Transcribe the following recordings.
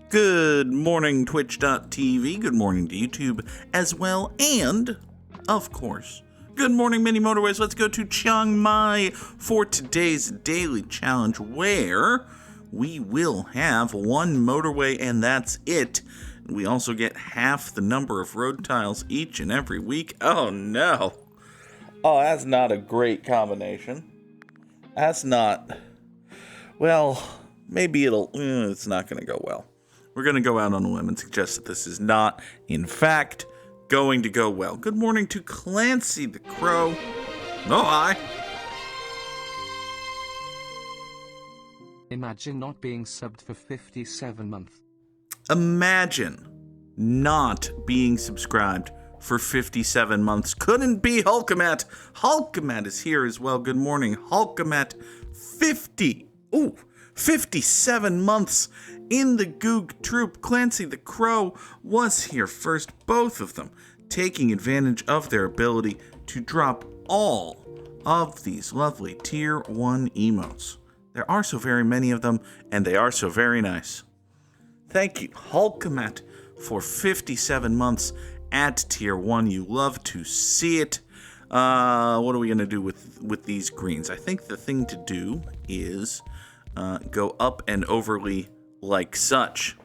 Good morning, Twitch.tv. Good morning to YouTube as well. And, of course, good morning, Mini Motorways. Let's go to Chiang Mai for today's daily challenge, where we will have one motorway and that's it. We also get half the number of road tiles each and every week. Oh, no. Oh, that's not a great combination. That's not... Well, maybe it's not going to go well. We're going to go out on a limb and suggest that this is not, in fact, going to go well. Good morning to Clancy the Crow. Oh, hi. Imagine not being subbed for 57 months. Imagine not being subscribed for 57 months. Couldn't be Hulkamat. Hulkamat is here as well. Good morning, Hulkamat. 57 months in the Goog troop. Clancy the Crow was here first. Both of them taking advantage of their ability to drop all of these lovely tier 1 emotes. There are so very many of them, and they are so very nice. Thank you, Hulkamat, for 57 months at tier 1. You love to see it. What are we going to do with these greens? I think the thing to do is go up and overly like such.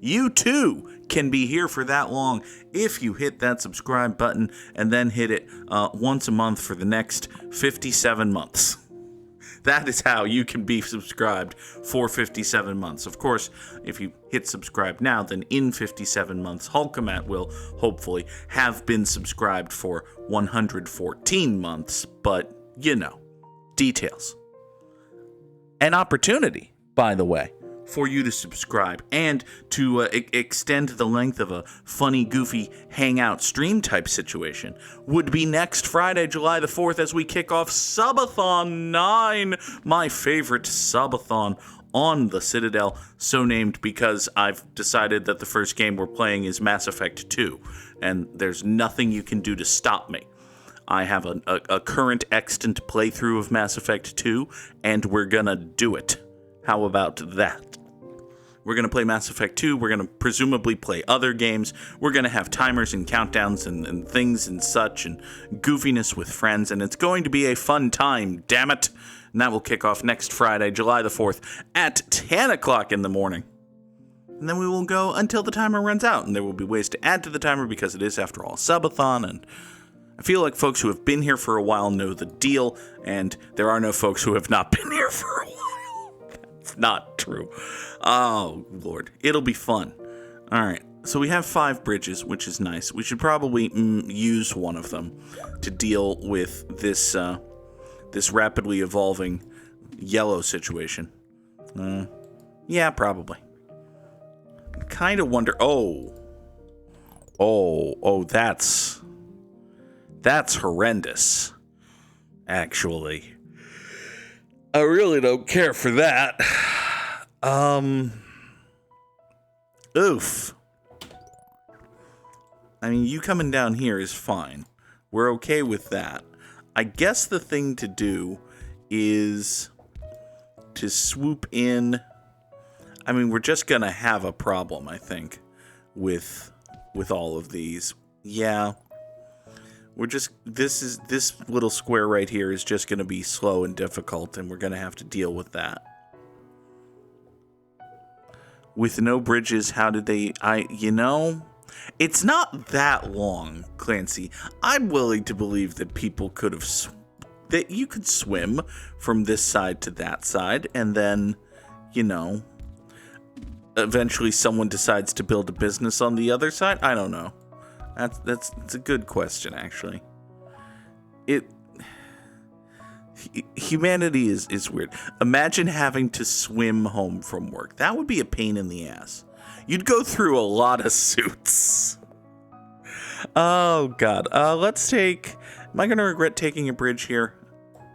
You too can be here for that long if you hit that subscribe button and then hit it once a month for the next 57 months. That is how you can be subscribed for 57 months. Of course, if you hit subscribe now, then in 57 months, Hulkamat will hopefully have been subscribed for 114 months. But, you know, details. An opportunity, by the way, for you to subscribe and to extend the length of a funny, goofy hangout stream type situation would be next Friday, July the 4th, as we kick off Subathon 9, my favorite subathon on the Citadel, so named because I've decided that the first game we're playing is Mass Effect 2, and there's nothing you can do to stop me. I have a current extant playthrough of Mass Effect 2, and we're gonna do it. How about that? We're going to play Mass Effect 2. We're going to presumably play other games. We're going to have timers and countdowns and things and such and goofiness with friends. And it's going to be a fun time, damn it. And that will kick off next Friday, July the 4th at 10 o'clock in the morning. And then we will go until the timer runs out. And there will be ways to add to the timer because it is, after all, subathon. And I feel like folks who have been here for a while know the deal. And there are no folks who have not been here for a while. Not true. Oh, Lord. It'll be fun. All right. So we have 5 bridges, which is nice. We should probably use one of them to deal with this this rapidly evolving yellow situation. Yeah, probably. Kind of wonder... Oh, that's horrendous, actually. I really don't care for that. Oof. I mean, you coming down here is fine. We're okay with that. I guess the thing to do is to swoop in. I mean, we're just gonna have a problem, I think, with all of these. Yeah. We're just, this little square right here is just going to be slow and difficult, and we're going to have to deal with that. With no bridges, how did they, it's not that long, Clancy. I'm willing to believe that people could have, that you could swim from this side to that side, and then, eventually someone decides to build a business on the other side. I don't know. That's a good question, actually. Humanity is weird. Imagine having to swim home from work. That would be a pain in the ass. You'd go through a lot of suits. Oh, God. Let's take... Am I going to regret taking a bridge here?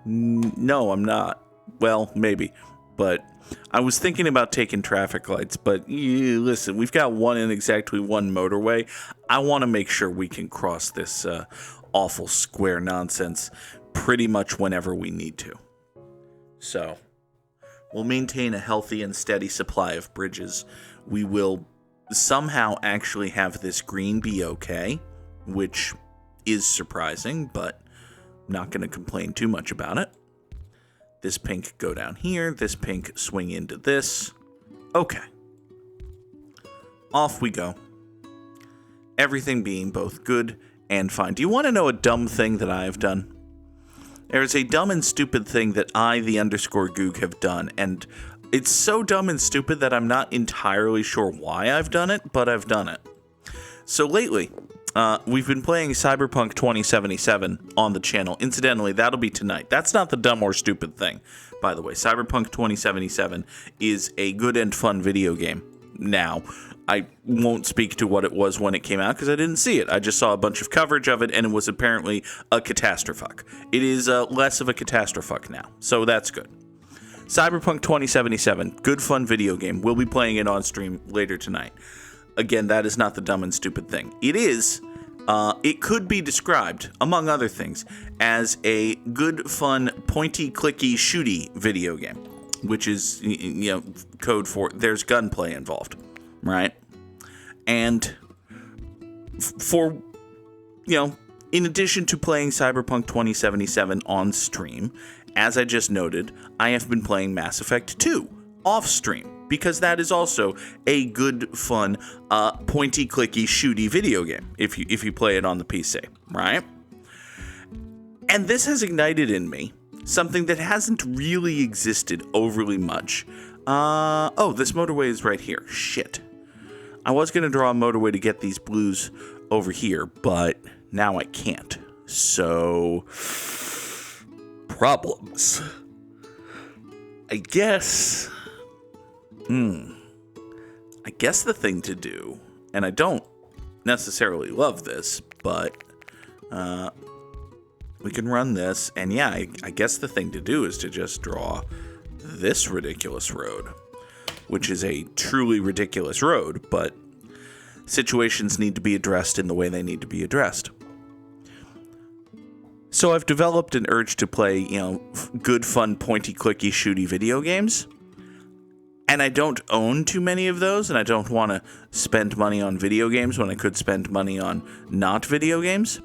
No, I'm not. Well, maybe. But I was thinking about taking traffic lights, but listen, we've got one in exactly one motorway. I want to make sure we can cross this awful square nonsense pretty much whenever we need to. So, we'll maintain a healthy and steady supply of bridges we will somehow actually have this green be okay, which is surprising, but not going to complain too much about it. This pink go down here, this pink swing into this. Okay. Off we go. Everything being both good and fine. Do you want to know a dumb thing that I have done? There is a dumb and stupid thing that I, the _Goog, have done, and it's so dumb and stupid that I'm not entirely sure why I've done it, but I've done it. So lately, we've been playing Cyberpunk 2077 on the channel. Incidentally, that'll be tonight. That's not the dumb or stupid thing, by the way. Cyberpunk 2077 is a good and fun video game. Now, I won't speak to what it was when it came out because I didn't see it. I just saw a bunch of coverage of it, and it was apparently a catastrophe. It is less of a catastrophe now, so that's good. Cyberpunk 2077, good fun video game. We'll be playing it on stream later tonight. Again, that is not the dumb and stupid thing. It is, it could be described, among other things, as a good, fun, pointy, clicky, shooty video game, which is, code for there's gunplay involved, right? And for, in addition to playing Cyberpunk 2077 on stream, as I just noted, I have been playing Mass Effect 2 off stream, because that is also a good, fun, pointy, clicky, shooty video game if you play it on the PC, right? And this has ignited in me something that hasn't really existed overly much. This motorway is right here. Shit. I was going to draw a motorway to get these blues over here, but now I can't. So, problems. I guess the thing to do, and I don't necessarily love this, but we can run this, and yeah, I guess the thing to do is to just draw this ridiculous road, which is a truly ridiculous road, but situations need to be addressed in the way they need to be addressed. So I've developed an urge to play, good, fun, pointy, clicky, shooty video games. And I don't own too many of those, and I don't want to spend money on video games when I could spend money on not video games.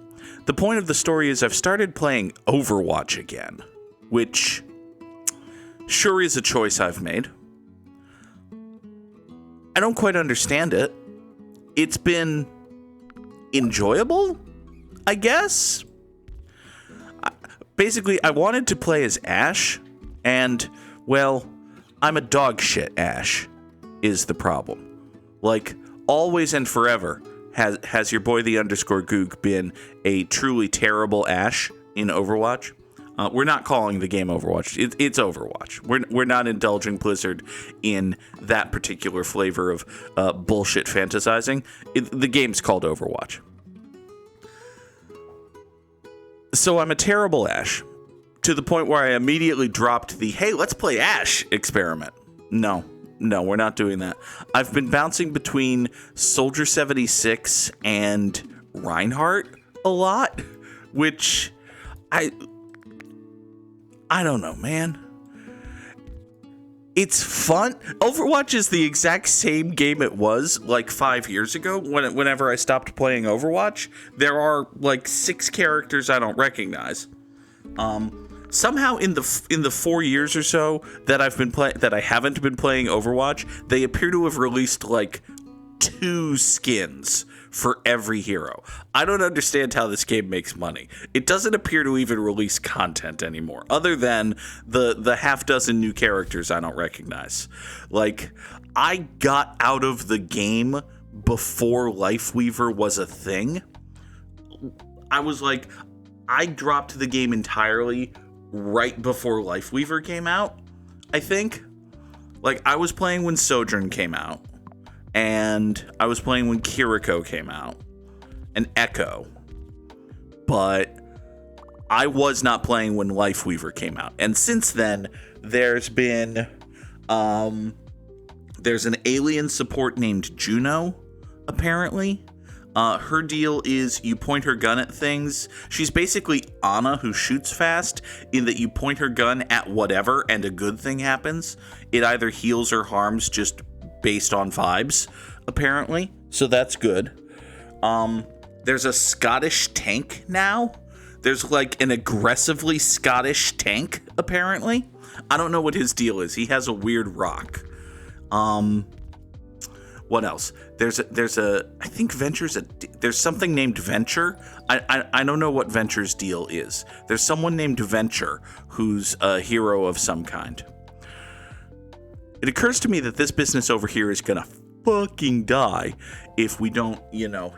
The point of the story is I've started playing Overwatch again, which sure is a choice I've made. I don't quite understand it. It's been enjoyable, I guess. Basically, I wanted to play as Ash, and, well, I'm a dog shit Ash, is the problem. Like, always and forever has your boy the _Goog been a truly terrible Ash in Overwatch. We're not calling the game Overwatch. It's Overwatch. We're not indulging Blizzard in that particular flavor of bullshit fantasizing. The game's called Overwatch. So I'm a terrible Ash, to the point where I immediately dropped the, hey, let's play Ash experiment. No, we're not doing that. I've been bouncing between Soldier 76 and Reinhardt a lot, which I don't know, man. It's fun. Overwatch is the exact same game it was like 5 years ago whenever I stopped playing Overwatch. There are like 6 characters I don't recognize. Somehow in the 4 years or so that I haven't been playing Overwatch, they appear to have released like 2 skins for every hero. I don't understand how this game makes money. It doesn't appear to even release content anymore, other than the half dozen new characters I don't recognize. Like, I got out of the game before Lifeweaver was a thing. I dropped the game entirely right before Lifeweaver came out, I think. Like, I was playing when Sojourn came out, and I was playing when Kiriko came out, and Echo, but I was not playing when Lifeweaver came out. And since then, there's been, there's an alien support named Juno, apparently. Her deal is you point her gun at things. She's basically Ana who shoots fast, in that you point her gun at whatever and a good thing happens. It either heals or harms just based on vibes, apparently. So that's good. There's a Scottish tank now. There's like an aggressively Scottish tank, apparently. I don't know what his deal is. He has a weird rock. What else? There's I think there's something named Venture. I don't know what Venture's deal is. There's someone named Venture who's a hero of some kind. It occurs to me that this business over here is gonna fucking die if we don't,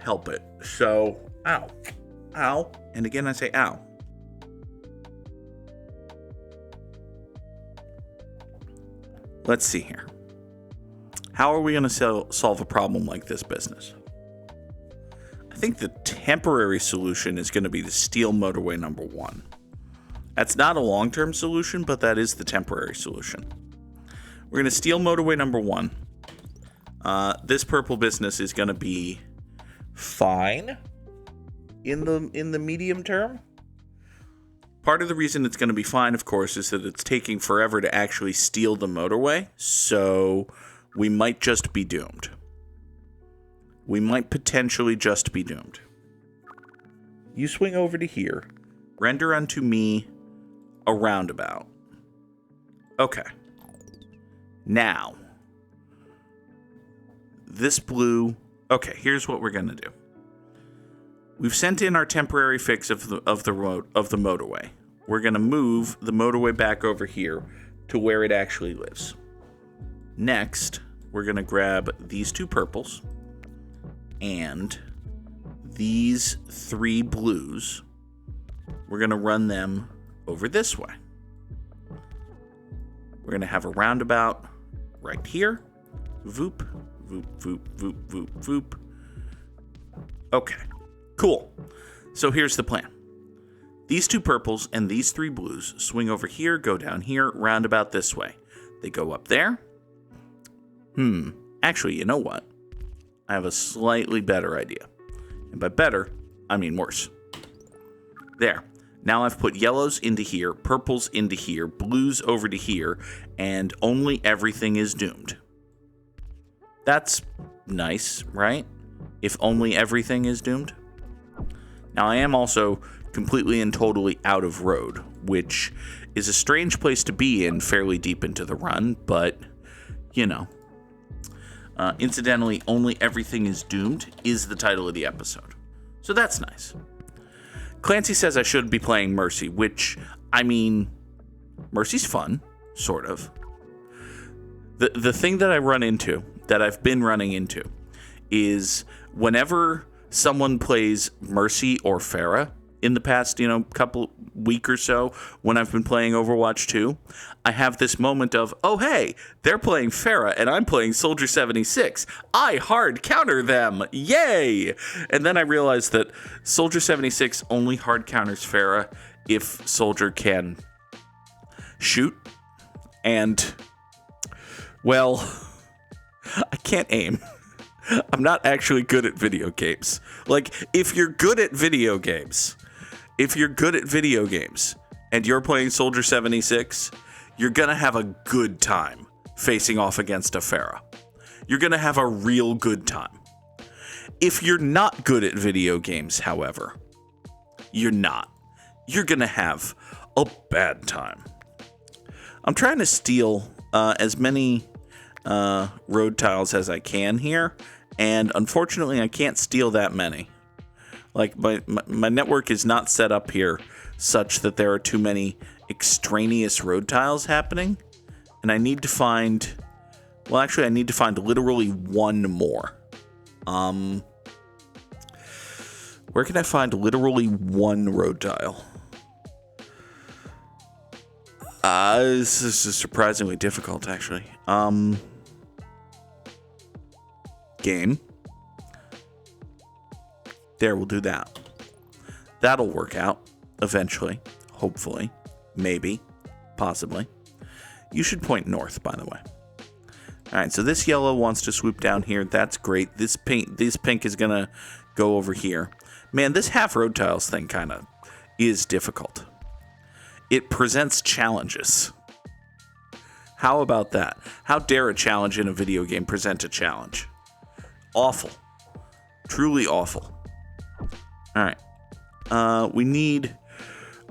help it. So, ow, and again I say ow. Let's see here. How are we going to solve a problem like this business? I think the temporary solution is going to be to steal motorway number 1. That's not a long-term solution, but that is the temporary solution. We're going to steal motorway number 1. This purple business is going to be fine in the medium term. Part of the reason it's going to be fine, of course, is that it's taking forever to actually steal the motorway, so we might just be doomed. We might potentially just be doomed. You swing over to here. Render unto me a roundabout. Okay. Now, this blue... Okay, here's what we're going to do. We've sent in our temporary fix of the motorway. We're going to move the motorway back over here to where it actually lives. Next, we're going to grab these 2 purples and these 3 blues. We're going to run them over this way. We're going to have a roundabout right here. Voop, voop, voop, voop, voop, voop. Okay, cool. So here's the plan. These 2 purples and these 3 blues swing over here, go down here, roundabout this way. They go up there. Actually, you know what? I have a slightly better idea. And by better, I mean worse. There. Now I've put yellows into here, purples into here, blues over to here, and only everything is doomed. That's nice, right? If only everything is doomed. Now I am also completely and totally out of road, which is a strange place to be in fairly deep into the run, but, incidentally, only everything is doomed is the title of the episode. So that's nice. Clancy says I should be playing Mercy, which, Mercy's fun, sort of. The thing that I've been running into, is whenever someone plays Mercy or Pharah in the past, couple week or so, when I've been playing Overwatch 2, I have this moment of, oh hey, they're playing Pharah and I'm playing Soldier 76. I hard counter them, yay! And then I realized that Soldier 76 only hard counters Pharah if Soldier can shoot, and, well, I can't aim. I'm not actually good at video games. Like, if you're good at video games, and you're playing Soldier 76, you're gonna have a good time facing off against a Pharah. You're gonna have a real good time. If you're not good at video games, however, you're gonna have a bad time. I'm trying to steal as many road tiles as I can here, and unfortunately I can't steal that many. Like, my network is not set up here such that there are too many extraneous road tiles happening, and I need to find literally 1 more. Where can I find literally 1 road tile? This is surprisingly difficult, actually. Game. There, we'll do that. That'll work out eventually, hopefully, maybe, possibly. You should point north, by the way. All right, so this yellow wants to swoop down here. That's great. This pink is gonna go over here. Man, this half road tiles thing kind of is difficult. It presents challenges. How about that? How dare a challenge in a video game present a challenge? Awful. Truly awful. All right. We need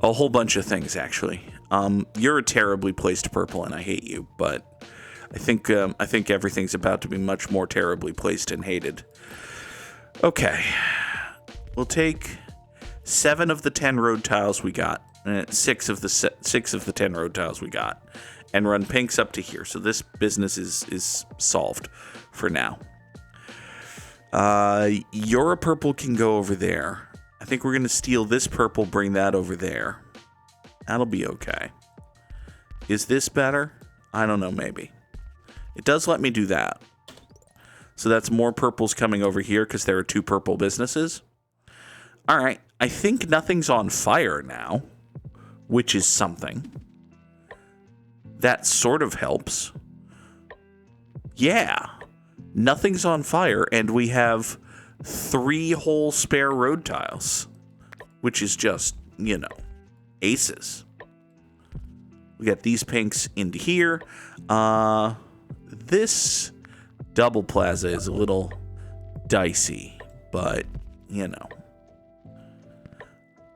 a whole bunch of things, actually. You're a terribly placed purple, and I hate you, but I think everything's about to be much more terribly placed and hated. Okay. We'll take 7 of the 10 road tiles we got, and 6 of the 10 road tiles we got, and run pinks up to here. So this business is solved for now. Your purple can go over there. I think we're going to steal this purple, bring that over there. That'll be okay. Is this better? I don't know, maybe. It does let me do that. So that's more purples coming over here because there are 2 purple businesses. All right. I think nothing's on fire now, which is something. That sort of helps. Yeah. Nothing's on fire, and we have 3 whole spare road tiles, which is just, aces. We got these pinks into here. This double plaza is a little dicey, but,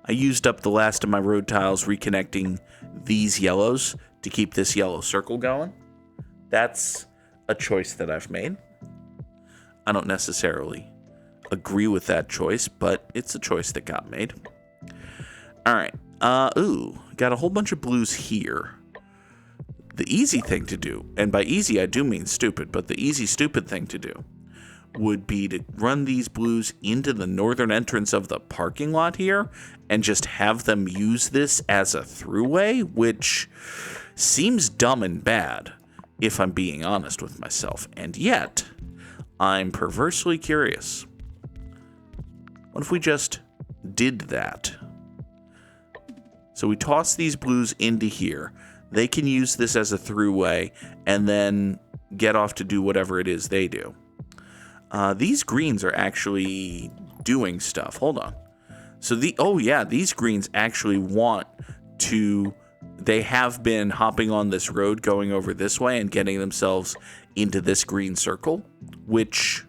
I used up the last of my road tiles reconnecting these yellows to keep this yellow circle going. That's a choice that I've made. I don't necessarily agree with that choice, but it's a choice that got made. All right. Got a whole bunch of blues here. The easy thing to do, and by easy I do mean stupid, but the easy stupid thing to do would be to run these blues into the northern entrance of the parking lot here and just have them use this as a throughway, which seems dumb and bad, if I'm being honest with myself. And yet, I'm perversely curious. What if we just did that? So we toss these blues into here. They can use this as a throughway and then get off to do whatever it is they do. These greens are actually doing stuff. Hold on. So these greens actually want to. They have been hopping on this road going over this way and getting themselves into this green circle, which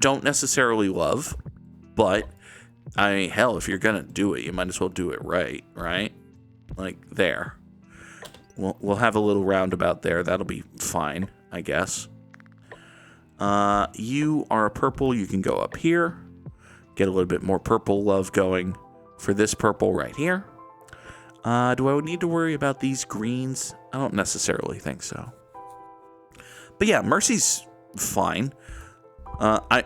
don't necessarily love, but hell, if you're gonna do it, you might as well do it right? Like there. We'll have a little roundabout there. That'll be fine, I guess. You are a purple. You can go up here. Get a little bit more purple love going for this purple right here. Do I need to worry about these greens? I don't necessarily think so. But yeah, Mercy's fine. I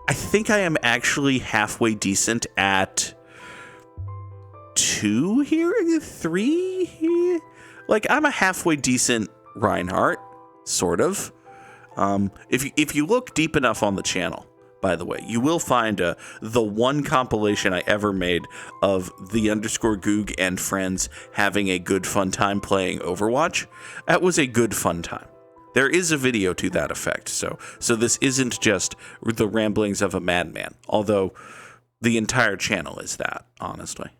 think I am actually halfway decent at 2 here, 3 here. Like, I'm a halfway decent Reinhardt, sort of. If you look deep enough on the channel, by the way, you will find the one compilation I ever made of the _Goog and friends having a good fun time playing Overwatch. That was a good fun time. There is a video to that effect, so this isn't just the ramblings of a madman, although the entire channel is that, honestly.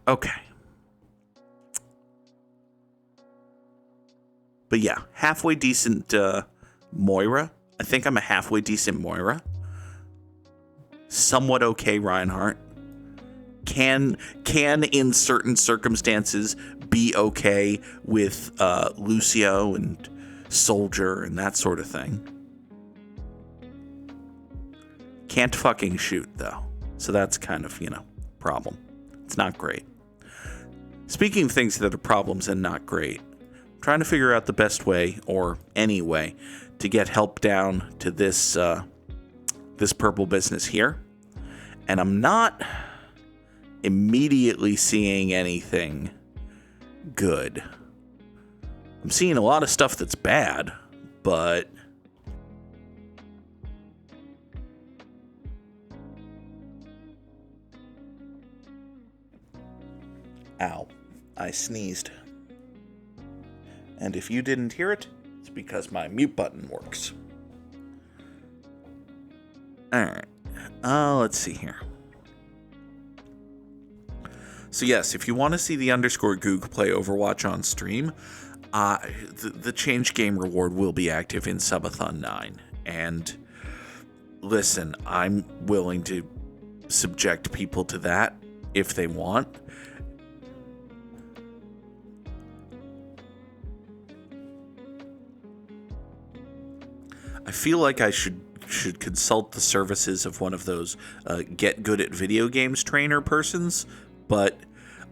Okay. But yeah, halfway decent Moira. I think I'm a halfway decent Moira. Somewhat okay Reinhardt. Can in certain circumstances be okay with Lucio and Soldier and that sort of thing. Can't fucking shoot though. So that's kind of, problem. It's not great. Speaking of things that are problems and not great, trying to figure out the best way, or any way, to get help down to this this purple business here. And I'm not immediately seeing anything good. I'm seeing a lot of stuff that's bad, but ow, I sneezed. And if you didn't hear it, it's because my mute button works. Alright. Let's see here. So yes, if you want to see the _Goog play Overwatch on stream, the change game reward will be active in Subathon 9. And listen, I'm willing to subject people to that if they want. I feel like I should consult the services of one of those get good at video games trainer persons, but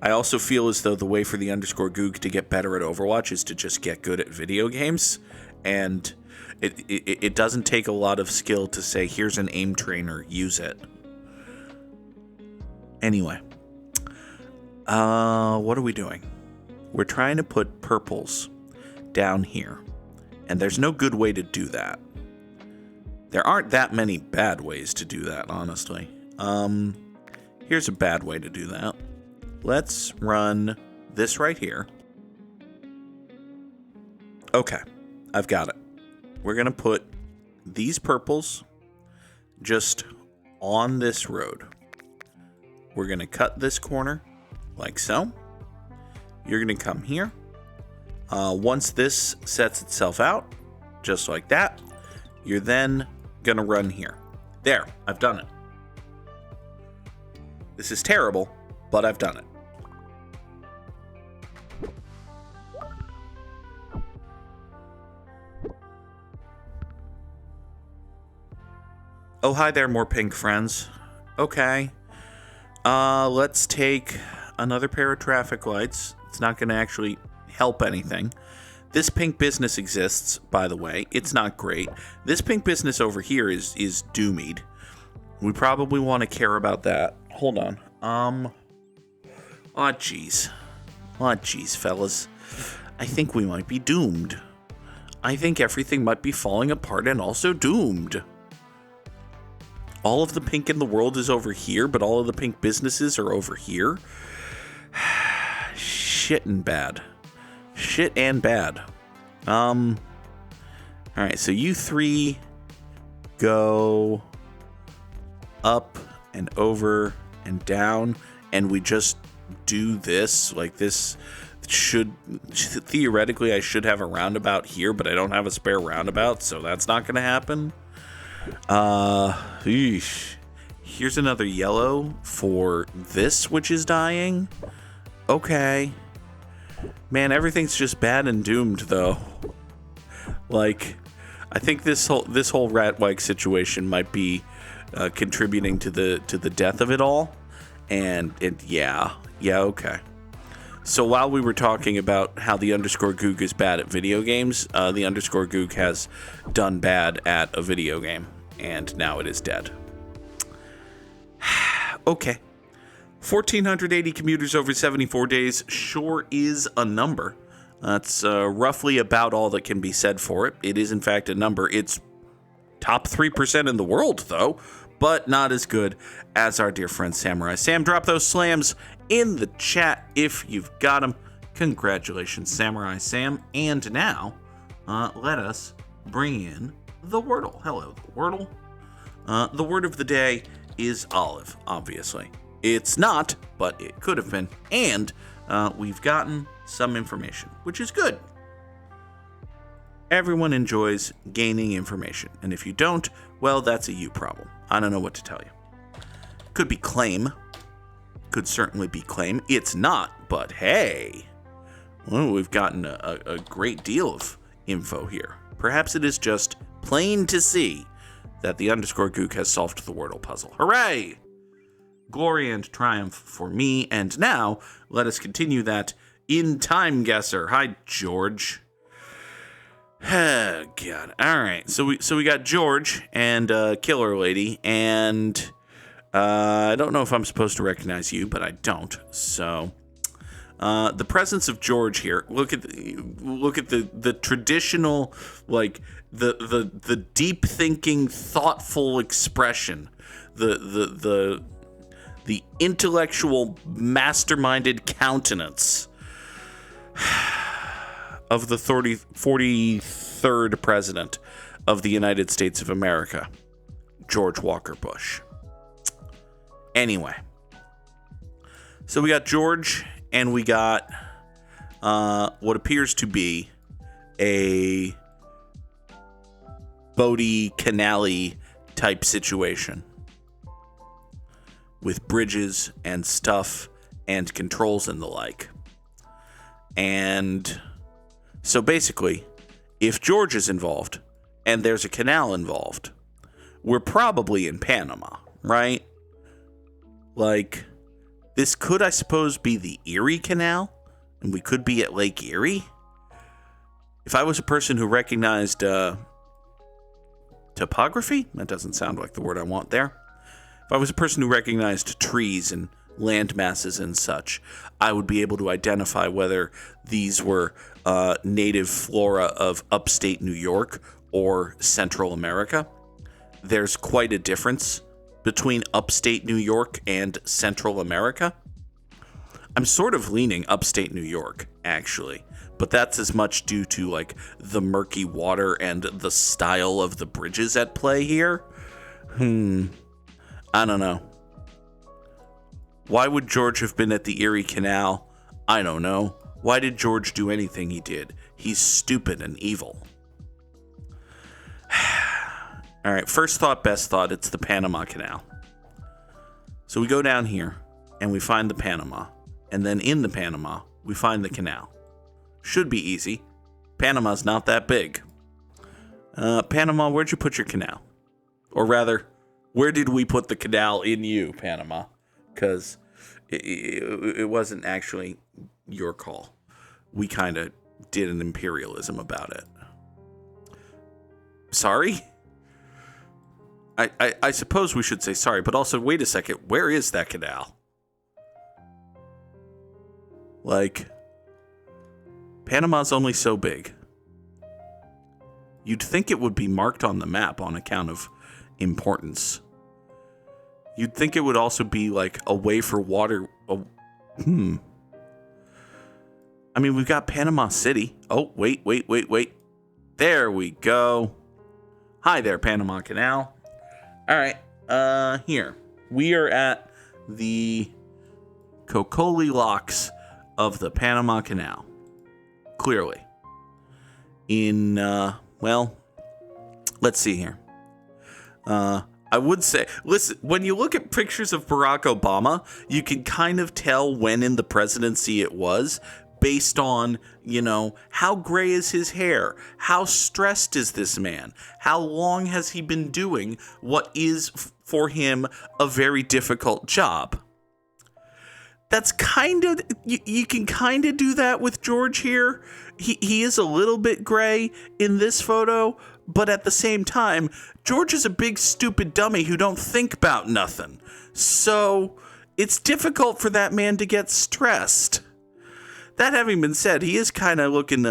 I also feel as though the way for the _Goog to get better at Overwatch is to just get good at video games, and it doesn't take a lot of skill to say, here's an aim trainer, use it. Anyway, what are we doing? We're trying to put purples down here, and there's no good way to do that. There aren't that many bad ways to do that, honestly. Here's a bad way to do that. Let's run this right here. Okay, I've got it. We're going to put these purples just on this road. We're going to cut this corner like so. You're going to come here. Once this sets itself out, just like that, you're then going to run here. There, I've done it. This is terrible, but I've done it. Oh, hi there, more pink friends. Okay. Let's take another pair of traffic lights. It's not going to actually help anything. This pink business exists, by the way. It's not great. This pink business over here is doomied. We probably want to care about that. Hold on. Aw, jeez. Aw, jeez, fellas. I think we might be doomed. I think everything might be falling apart and also doomed. All of the pink in the world is over here, but all of the pink businesses are over here. Shit and bad. Shit and bad. Alright, so you three go up and over and down, and we just do this. Like, this should, theoretically, I should have a roundabout here, but I don't have a spare roundabout, so that's not going to happen. Here's another yellow for this, which is dying. Okay. Man, everything's just bad and doomed, though. Like, I think this whole rat-wike situation might be contributing to the death of it all. And yeah, okay. So while we were talking about how the _Goog is bad at video games, the _Goog has done bad at a video game, and now it is dead. Okay. 1,480 commuters over 74 days sure is a number. That's roughly about all that can be said for it. It is, in fact, a number. It's top 3% in the world, though, but not as good as our dear friend Samurai Sam. Drop those slams in the chat if you've got them. Congratulations, Samurai Sam. And now, let us bring in the Wordle. Hello, the Wordle. The word of the day is olive, obviously. It's not, but it could have been. And we've gotten some information, which is good. Everyone enjoys gaining information. And if you don't, well, that's a you problem. I don't know what to tell you. Could be claim. Could certainly be claim. It's not, but hey. Well, we've gotten a great deal of info here. Perhaps it is just plain to see that the _Goog has solved the Wordle puzzle. Hooray! Glory and triumph for me. And now, let us continue that in Timeguessr. Hi, George. Oh, God. All right. So we got George and Killer Lady, and I don't know if I'm supposed to recognize you, but I don't. So the presence of George here. Look at the traditional, like the deep thinking, thoughtful expression. The intellectual, masterminded countenance of the 43rd president of the United States of America, George Walker Bush. Anyway, So we got George, and we got what appears to be a boaty, canal-y type situation with bridges and stuff and controls and the like. And so basically, if George is involved and there's a canal involved, we're probably in Panama, right? Like, this could, I suppose, be the Erie Canal, and we could be at Lake Erie. If I was a person who recognized topography, that doesn't sound like the word I want there. If I was a person who recognized trees and land masses and such, I would be able to identify whether these were native flora of upstate New York or Central America. There's quite a difference between upstate New York and Central America. I'm sort of leaning upstate New York, actually, but that's as much due to like the murky water and the style of the bridges at play here. I don't know. Why would George have been at the Erie Canal? I don't know. Why did George do anything he did? He's stupid and evil. All right, first thought, best thought, it's the Panama Canal. So we go down here and we find the Panama. And then in the Panama, we find the canal. Should be easy. Panama's not that big. Panama, where'd you put your canal? Or rather, where did we put the canal in you, Panama? Because it wasn't actually your call. We kind of did an imperialism about it. Sorry? I suppose we should say sorry, but also, wait a second, where is that canal? Like, Panama's only so big. You'd think it would be marked on the map on account of importance. You'd think it would also be, like, a way for water. I mean, we've got Panama City. Oh, wait. There we go. Hi there, Panama Canal. All right, here. We are at the Cocoli Locks of the Panama Canal. Clearly. In, well, let's see here. I would say, listen, when you look at pictures of Barack Obama, you can kind of tell when in the presidency it was based on, you know, how gray is his hair? How stressed is this man? How long has he been doing what is, for him, a very difficult job? That's kind of, you can kind of do that with George here. He is a little bit gray in this photo, but at the same time, George is a big stupid dummy who don't think about nothing. So it's difficult for that man to get stressed. That having been said, he is kind of looking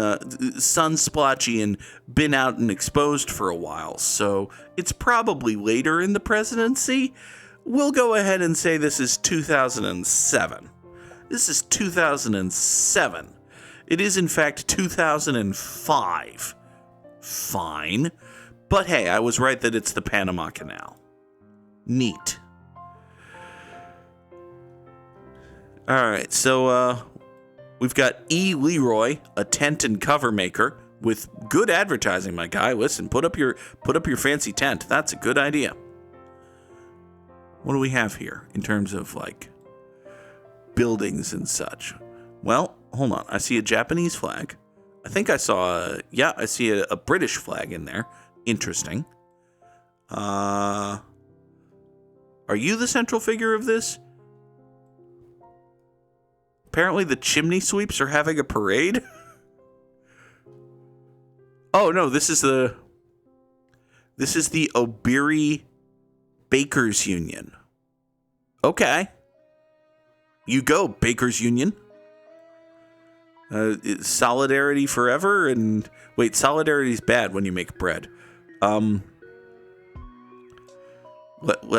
sun splotchy and been out and exposed for a while, so it's probably later in the presidency. We'll go ahead and say this is 2007. This is 2007. It is, in fact, 2005. Fine. But hey, I was right that it's the Panama Canal. Neat. Alright, so, we've got E. Leroy, a tent and cover maker, with good advertising, my guy. Listen, put up your fancy tent. That's a good idea. What do we have here in terms of, like, buildings and such? Well, hold on. I see a Japanese flag. I think I saw I see a British flag in there. Interesting. Are you the central figure of this? Apparently the chimney sweeps are having a parade. Oh no, this is the Obiri Bakers Union. Okay. You go, Bakers Union. Solidarity forever, and wait, solidarity's bad when you make bread. Let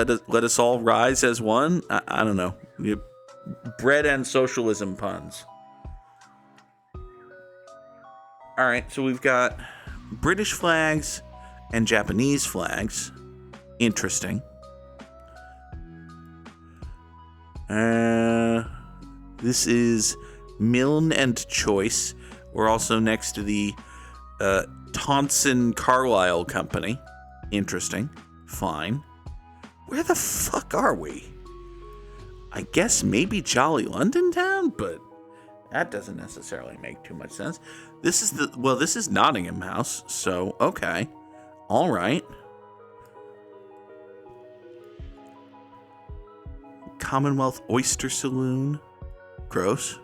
us all rise as one. I don't know. Bread and socialism puns. All right, so we've got British flags and Japanese flags. Interesting. This is Milne and Choice. We're also next to the Tonson Carlisle Company. Interesting. Fine. Where the fuck are we? I guess maybe Jolly London Town, but that doesn't necessarily make too much sense. This is Nottingham House, so okay. All right. Commonwealth Oyster Saloon. Gross.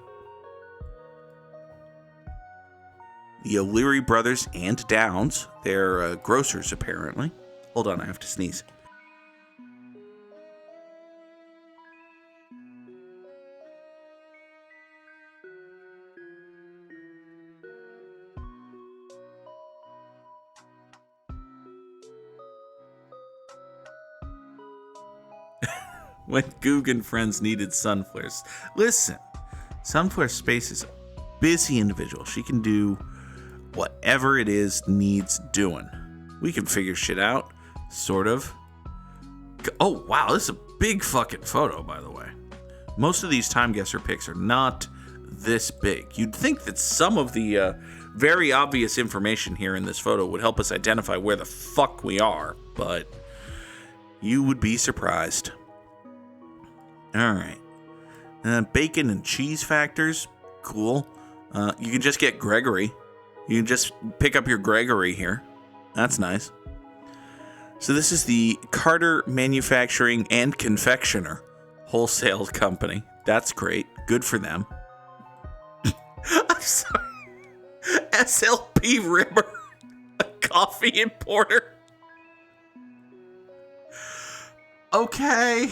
The O'Leary Brothers and Downs. They're grocers, apparently. Hold on, I have to sneeze. When Goog and friends needed Sunflares. Listen, Sunflare Space is a busy individual. She can do whatever it is needs doing. We can figure shit out, sort of. Oh, wow, this is a big fucking photo, by the way. Most of these Timeguessr pics are not this big. You'd think that some of the very obvious information here in this photo would help us identify where the fuck we are, but you would be surprised. All right. Bacon and cheese factors. Cool. You can just get Gregory. You can just pick up your Gregory here. That's nice. So this is the Carter Manufacturing and Confectioner Wholesale Company. That's great. Good for them. I'm sorry. SLP Rimmer. A coffee importer. Okay.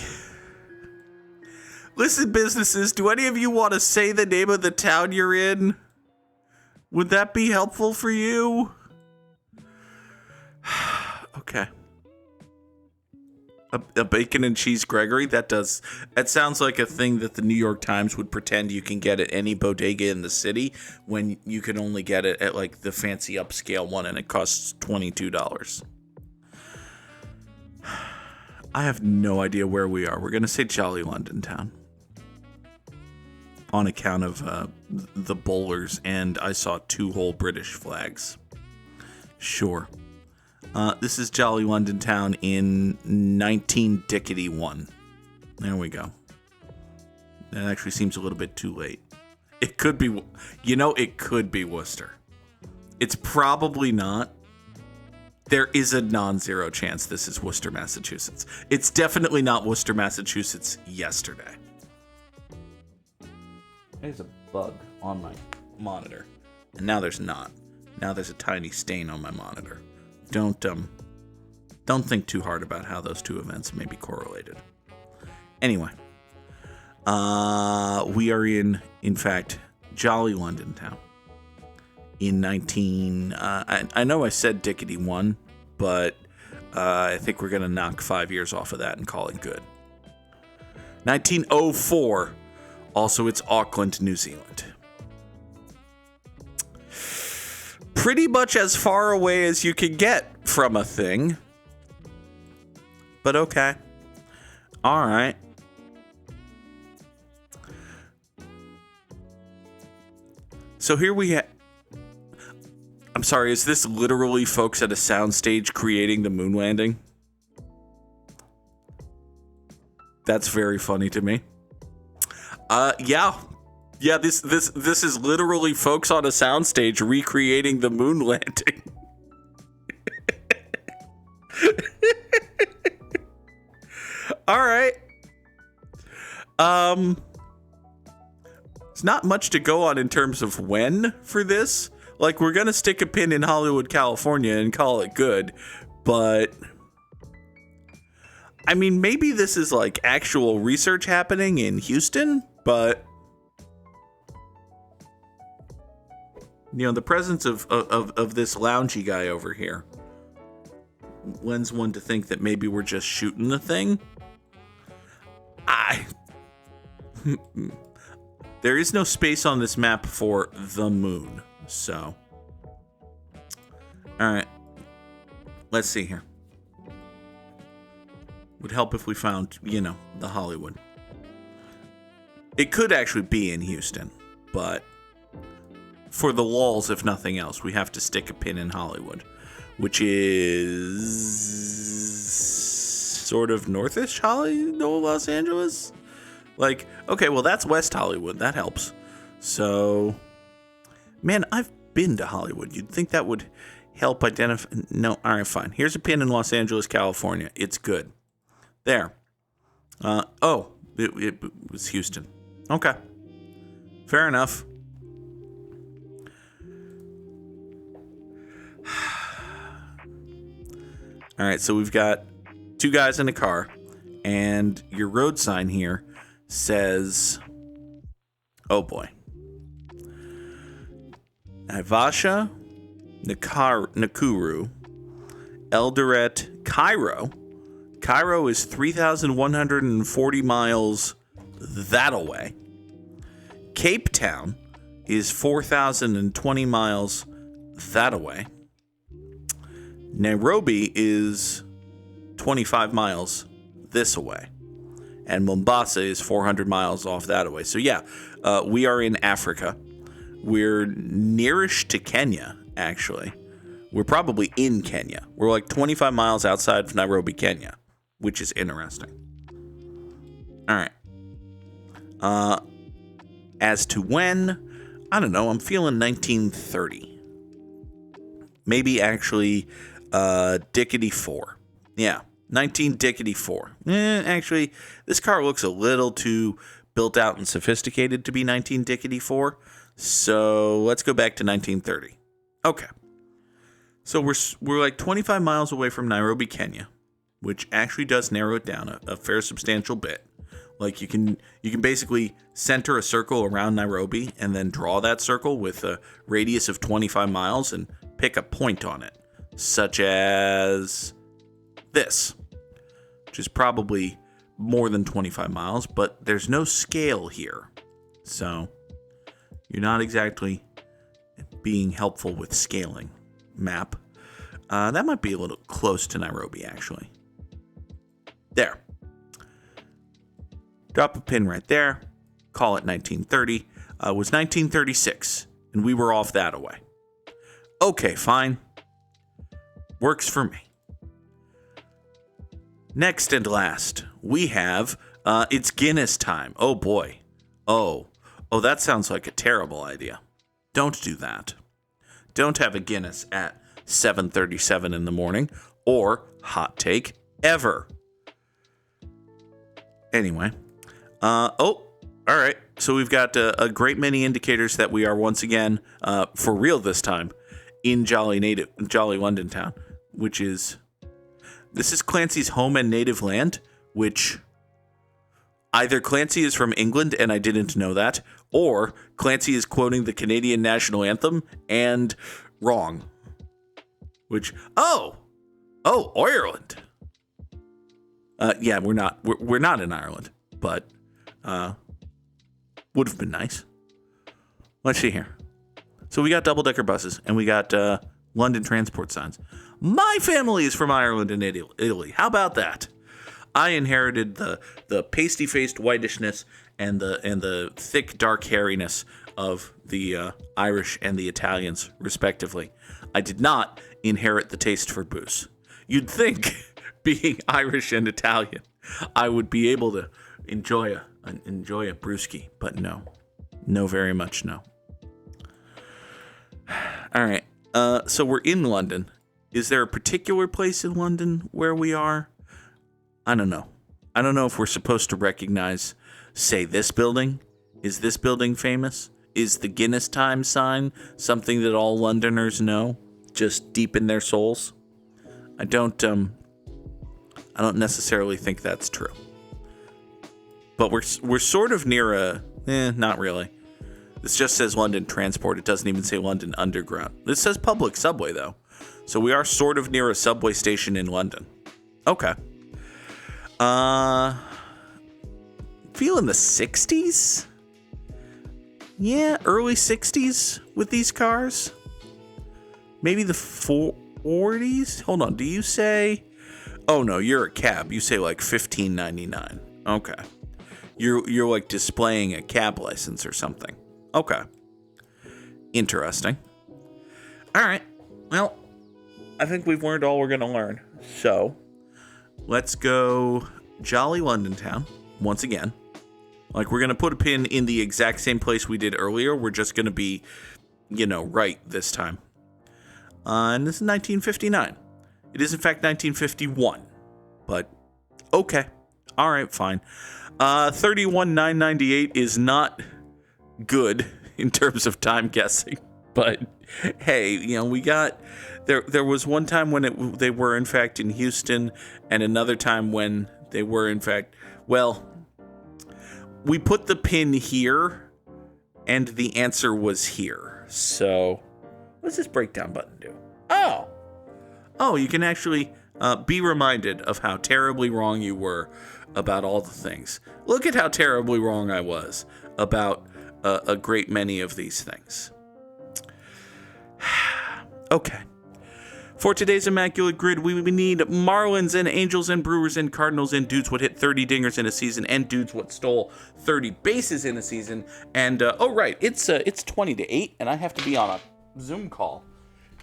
Listen, businesses, do any of you want to say the name of the town you're in? Would that be helpful for you? Okay. A bacon and cheese Gregory? That sounds like a thing that the New York Times would pretend you can get at any bodega in the city when you can only get it at like the fancy upscale one and it costs $22. I have no idea where we are. We're going to say Jolly London Town. On account of the bowlers, and I saw 2 whole British flags. Sure. This is Jolly London Town in 19-1. There we go. That actually seems a little bit too late. It could be, it could be Worcester. It's probably not. There is a non-zero chance this is Worcester, Massachusetts. It's definitely not Worcester, Massachusetts yesterday. There's a bug on my monitor. And now there's not. Now there's a tiny stain on my monitor. Don't think too hard about how those two events may be correlated. Anyway. We are in fact, Jolly London Town. In I know I said Dickety 1, but I think we're going to knock 5 years off of that and call it good. 1904. Also, it's Auckland, New Zealand. Pretty much as far away as you can get from a thing. But okay. All right. So here we have... I'm sorry, is this literally folks at a soundstage creating the moon landing? That's very funny to me. Yeah, this is literally folks on a soundstage recreating the moon landing. All right. It's not much to go on in terms of when for this. Like, we're gonna stick a pin in Hollywood, California and call it good, but I mean, maybe this is like actual research happening in Houston, but the presence of this loungy guy over here lends one to think that maybe we're just shooting the thing. There is no space on this map for the moon, so. All right, let's see here. Would help if we found, the Hollywood. It could actually be in Houston, but for the lulz, if nothing else, we have to stick a pin in Hollywood, which is sort of northish Los Angeles. Like, okay, well, that's West Hollywood. That helps. So, man, I've been to Hollywood. You'd think that would help identify. No, all right, fine. Here's a pin in Los Angeles, California. It's good. There. It was Houston. Okay. Fair enough. All right, so we've got two guys in a car, and your road sign here says, oh boy, Ivasha, Nakuru, Eldoret, Cairo. Cairo is 3,140 miles that away. Cape Town is 4,020 miles that away. Nairobi is 25 miles this away. And Mombasa is 400 miles off that away. So yeah, we are in Africa. We're nearish to Kenya, actually. We're probably in Kenya. We're like 25 miles outside of Nairobi, Kenya, which is interesting. All right. As to when, I don't know. I'm feeling 1930. Maybe actually Dickety 4. Yeah, 19 Dickety 4. Actually, this car looks a little too built out and sophisticated to be 19 Dickety 4. So let's go back to 1930. Okay. So we're like 25 miles away from Nairobi, Kenya, which actually does narrow it down a fair substantial bit. Like you can basically center a circle around Nairobi and then draw that circle with a radius of 25 miles and pick a point on it, such as this, which is probably more than 25 miles, but there's no scale here. So you're not exactly being helpful with scaling. Map. That might be a little close to Nairobi, actually. There. Drop a pin right there. Call it 1930. It was 1936, and we were off that away. Okay, fine. Works for me. Next and last, we have, it's Guinness time. Oh boy. Oh, that sounds like a terrible idea. Don't do that. Don't have a Guinness at 7:37 in the morning, or hot take, ever. Anyway. All right. So we've got a great many indicators that we are once again, for real this time, in jolly London town, which is, this is Clancy's home and native land, which either Clancy is from England and I didn't know that, or Clancy is quoting the Canadian national anthem and wrong. Which, Ireland. Yeah, we're not in Ireland, but would have been nice. Let's see here. So we got double-decker buses and we got London transport signs. My family is from Ireland and Italy. How about that? I inherited the pasty-faced whitishness and the thick, dark hairiness of the Irish and the Italians, respectively. I did not inherit the taste for booze. You'd think, being Irish and Italian, I would be able to enjoy a Bluesky, but no, very much no. All right, so we're in London. Is there a particular place in London where we are? I don't know. I don't know if we're supposed to recognize, say, this building. Is this building famous? Is the Guinness time sign something that all Londoners know, just deep in their souls? I don't necessarily think that's true. But we're sort of near not really. This just says London Transport. It doesn't even say London Underground. This says public subway, though. So we are sort of near a subway station in London. Okay. Feeling the 60s? Yeah, early 60s with these cars. Maybe the 40s? Hold on, do you say... Oh, no, you're a cab. You say like $15.99. Okay. You're like displaying a cab license or something. Okay. Interesting. All right. Well, I think we've learned all we're going to learn. So, let's go Jolly London Town once again. Like, we're going to put a pin in the exact same place we did earlier. We're just going to be, right this time. And this is 1959. It is, in fact, 1951. But, okay. All right, fine. 31,998 is not good in terms of time guessing. But, hey, we got... There was one time when they were, in fact, in Houston, and another time when they were, in fact... Well, we put the pin here, and the answer was here. So, what does this breakdown button do? Oh, you can actually be reminded of how terribly wrong you were about all the things. Look at how terribly wrong I was about a great many of these things. Okay. For today's Immaculate Grid, we need Marlins and Angels and Brewers and Cardinals and dudes what hit 30 dingers in a season and dudes what stole 30 bases in a season. And, it's 20 to 8, and I have to be on a Zoom call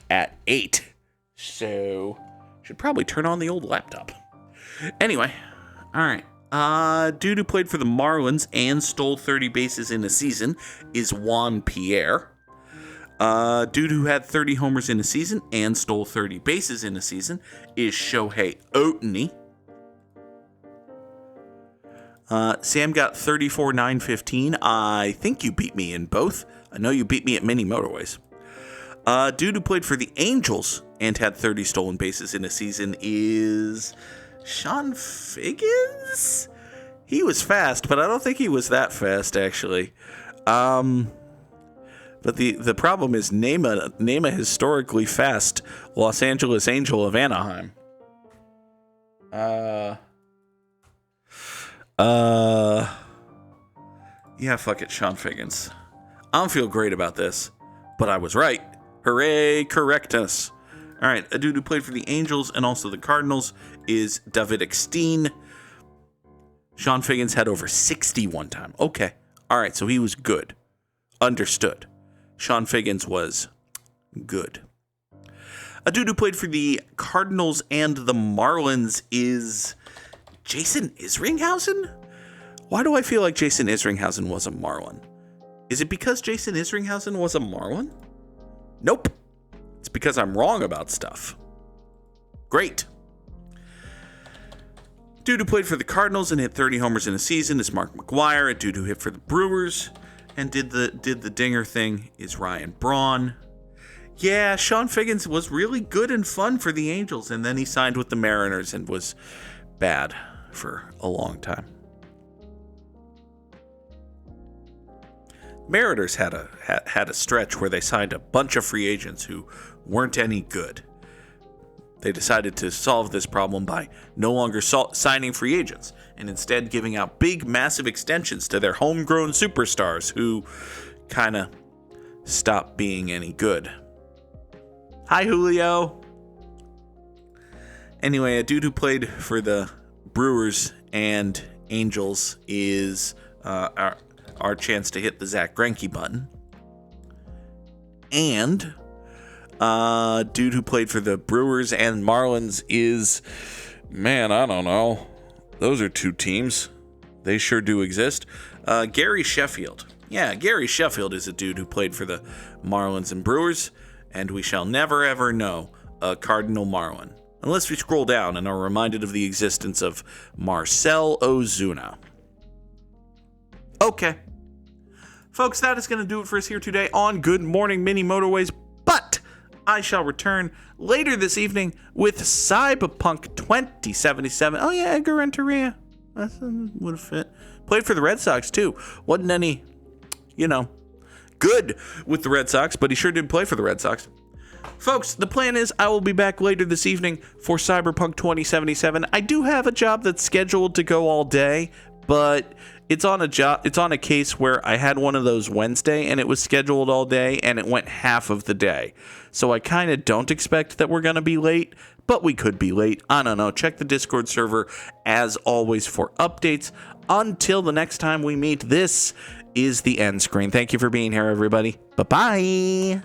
at 8. So, should probably turn on the old laptop. Anyway, all right. Dude who played for the Marlins and stole 30 bases in a season is Juan Pierre. Dude who had 30 homers in a season and stole 30 bases in a season is Shohei Ohtani. Sam got 34,915. I think you beat me in both. I know you beat me at many Motorways. Dude who played for the Angels and had 30 stolen bases in a season is Sean Figgins? He was fast, but I don't think he was that fast, actually. But the problem is name a historically fast Los Angeles Angel of Anaheim. Yeah, fuck it, Sean Figgins. I don't feel great about this, but I was right. Hooray, correctness. All right, a dude who played for the Angels and also the Cardinals is David Eckstein. Sean Figgins had over 60 one time. Okay. All right, so he was good. Understood. Sean Figgins was good. A dude who played for the Cardinals and the Marlins is Jason Isringhausen? Why do I feel like Jason Isringhausen was a Marlin? Is it because Jason Isringhausen was a Marlin? Nope. It's because I'm wrong about stuff. Great. Dude who played for the Cardinals and hit 30 homers in a season is Mark McGwire. A dude who hit for the Brewers and did the dinger thing is Ryan Braun. Yeah, Sean Figgins was really good and fun for the Angels, and then he signed with the Mariners and was bad for a long time. Mariners had a stretch where they signed a bunch of free agents who weren't any good. They decided to solve this problem by no longer signing free agents and instead giving out big, massive extensions to their homegrown superstars who kind of stopped being any good. Hi, Julio. Anyway, a dude who played for the Brewers and Angels is our chance to hit the Zach Greinke button. And dude who played for the Brewers and Marlins is, man, I don't know. Those are two teams. They sure do exist. Gary Sheffield. Yeah, Gary Sheffield is a dude who played for the Marlins and Brewers, and we shall never ever know a Cardinal Marlin, unless we scroll down and are reminded of the existence of Marcell Ozuna. Okay. Folks, that is going to do it for us here today on Good Morning Mini Motorways, but I shall return later this evening with Cyberpunk 2077. Oh yeah, Edgar Renteria. That would have fit. Played for the Red Sox too. Wasn't any, good with the Red Sox, but he sure did play for the Red Sox. Folks, the plan is I will be back later this evening for Cyberpunk 2077. I do have a job that's scheduled to go all day, but it's on a case where I had one of those Wednesday and it was scheduled all day and it went half of the day. So I kind of don't expect that we're going to be late, but we could be late. I don't know. Check the Discord server as always for updates. Until the next time we meet, this is the end screen. Thank you for being here, everybody. Bye-bye.